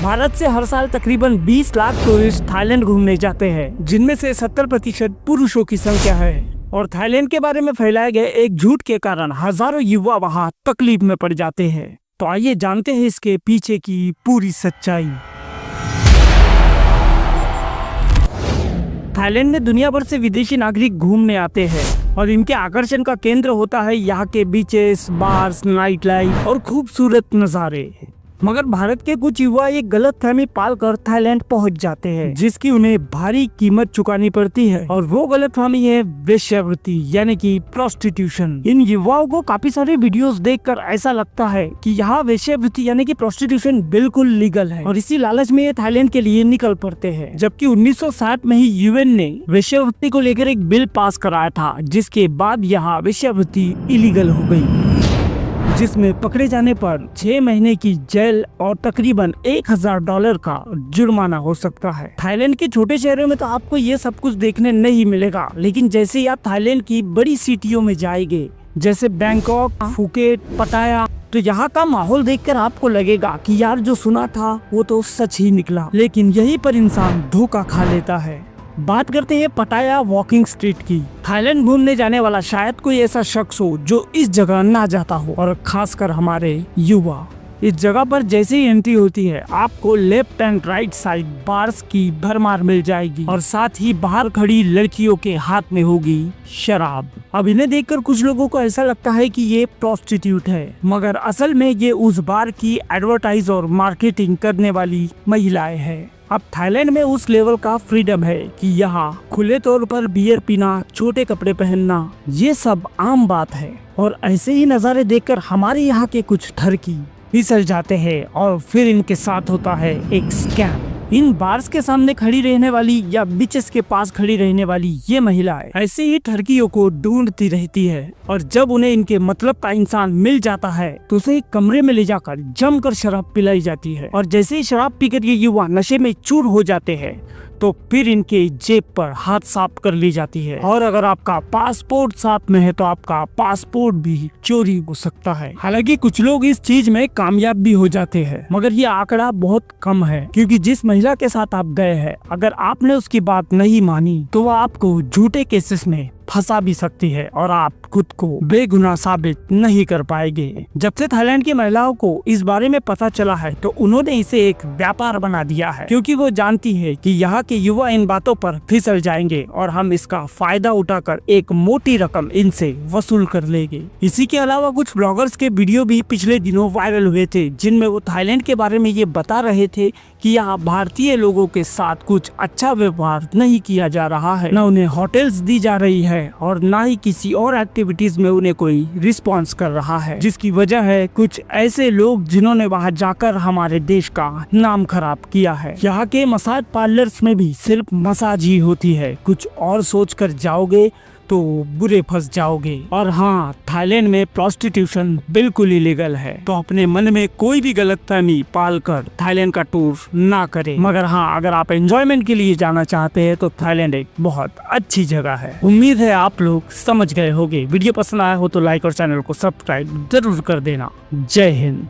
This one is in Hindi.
भारत से हर साल तकरीबन 20 लाख टूरिस्ट थाईलैंड घूमने जाते हैं, जिनमें से 70% पुरुषों की संख्या है। और थाईलैंड के बारे में फैलाए गए एक झूठ के कारण हजारों युवा वहां तकलीफ में पड़ जाते हैं। तो आइए जानते हैं इसके पीछे की पूरी सच्चाई। थाईलैंड में दुनिया भर से विदेशी नागरिक घूमने आते हैं और इनके आकर्षण का केंद्र होता है यहाँ के बीचेस, बार्स, नाइट लाइफ और खूबसूरत नज़ारे। मगर भारत के कुछ युवा एक गलत फहमी पाल कर थाईलैंड पहुंच जाते हैं, जिसकी उन्हें भारी कीमत चुकानी पड़ती है। और वो गलत फहमी है वेश्यावृत्ति यानी कि प्रोस्टिट्यूशन। इन युवाओं को काफी सारे वीडियोस देखकर ऐसा लगता है कि यहाँ वेश्यावृत्ति यानी कि प्रोस्टिट्यूशन बिल्कुल लीगल है और इसी लालच में ये थाईलैंड के लिए निकल पड़ते हैं। जबकि 1960 में ही यूएन ने वेश्यावृत्ति को लेकर एक बिल पास कराया था, जिसके बाद यहाँ वेश्यावृत्ति इलीगल हो गई, जिसमें पकड़े जाने पर 6 महीने की जेल और तकरीबन $1000 का जुर्माना हो सकता है। थाईलैंड के छोटे शहरों में तो आपको ये सब कुछ देखने नहीं मिलेगा, लेकिन जैसे ही आप थाईलैंड की बड़ी सिटियों में जाएंगे, जैसे बैंकॉक, फुकेट, पटाया, तो यहाँ का माहौल देखकर आपको लगेगा कि यार जो सुना था वो तो सच ही निकला। लेकिन यहीं पर इंसान धोखा खा लेता है। बात करते हैं पटाया वॉकिंग स्ट्रीट की। थाईलैंड घूमने जाने वाला शायद कोई ऐसा शख्स हो जो इस जगह ना जाता हो, और खासकर हमारे युवा। इस जगह पर जैसे ही एंट्री होती है, आपको left and right side bars की भरमार मिल जाएगी और साथ ही बाहर खड़ी लड़कियों के हाथ में होगी शराब। अब इन्हें देखकर कुछ लोगों को ऐसा लगता है कि ये प्रोस्टिट्यूट है, मगर असल में ये उस बार की एडवर्टाइज और मार्केटिंग करने वाली महिलाएं हैं। अब थाईलैंड में उस लेवल का फ्रीडम है कि यहाँ खुले तौर पर बियर पीना, छोटे कपड़े पहनना, ये सब आम बात है। और ऐसे ही नज़ारे देखकर हमारे यहाँ के कुछ ठरकी फिसल जाते हैं और फिर इनके साथ होता है एक स्कैम। इन बार्स के सामने खड़ी रहने वाली या बीचेस के पास खड़ी रहने वाली ये महिलाएं ऐसे ही ठरकियों को ढूंढती रहती है, और जब उन्हें इनके मतलब का इंसान मिल जाता है तो उसे एक कमरे में ले जाकर जमकर शराब पिलाई जाती है। और जैसे ही शराब पीकर ये युवा नशे में चूर हो जाते हैं तो फिर इनके जेब पर हाथ साफ कर ली जाती है, और अगर आपका पासपोर्ट साथ में है तो आपका पासपोर्ट भी चोरी हो सकता है। हालांकि कुछ लोग इस चीज में कामयाब भी हो जाते हैं, मगर ये आंकड़ा बहुत कम है, क्योंकि जिस महिला के साथ आप गए हैं, अगर आपने उसकी बात नहीं मानी तो वह आपको झूठे केसेस में फंसा भी सकती है और आप खुद को बेगुनाह साबित नहीं कर पाएंगे। जब से थाईलैंड की महिलाओं को इस बारे में पता चला है तो उन्होंने इसे एक व्यापार बना दिया है, क्योंकि वो जानती है कि यहाँ के युवा इन बातों पर फिसल जाएंगे और हम इसका फायदा उठाकर एक मोटी रकम इनसे वसूल कर लेंगे। इसी के अलावा कुछ ब्लॉगर्स के वीडियो भी पिछले दिनों वायरल हुए थे, जिनमें वो थाईलैंड के बारे में ये बता रहे थे कि यहाँ भारतीय लोगों के साथ कुछ अच्छा व्यवहार नहीं किया जा रहा है, न उन्हें होटल्स दी जा रही है और ना ही किसी और एक्टिविटीज में उन्हें कोई रिस्पॉन्स कर रहा है, जिसकी वजह है कुछ ऐसे लोग जिन्होंने वहां जाकर हमारे देश का नाम खराब किया है। यहाँ के मसाज पार्लर्स में भी सिर्फ मसाज ही होती है, कुछ और सोच कर जाओगे तो बुरे फंस जाओगे। और हाँ, थाईलैंड में प्रोस्टिट्यूशन बिल्कुल इलीगल है, तो अपने मन में कोई भी गलतफहमी पाल कर थाईलैंड का टूर ना करें। मगर हाँ, अगर आप एंजॉयमेंट के लिए जाना चाहते हैं तो थाईलैंड एक बहुत अच्छी जगह है। उम्मीद है आप लोग समझ गए होंगे। वीडियो पसंद आया हो तो लाइक और चैनल को सब्सक्राइब जरूर कर देना। जय हिंद।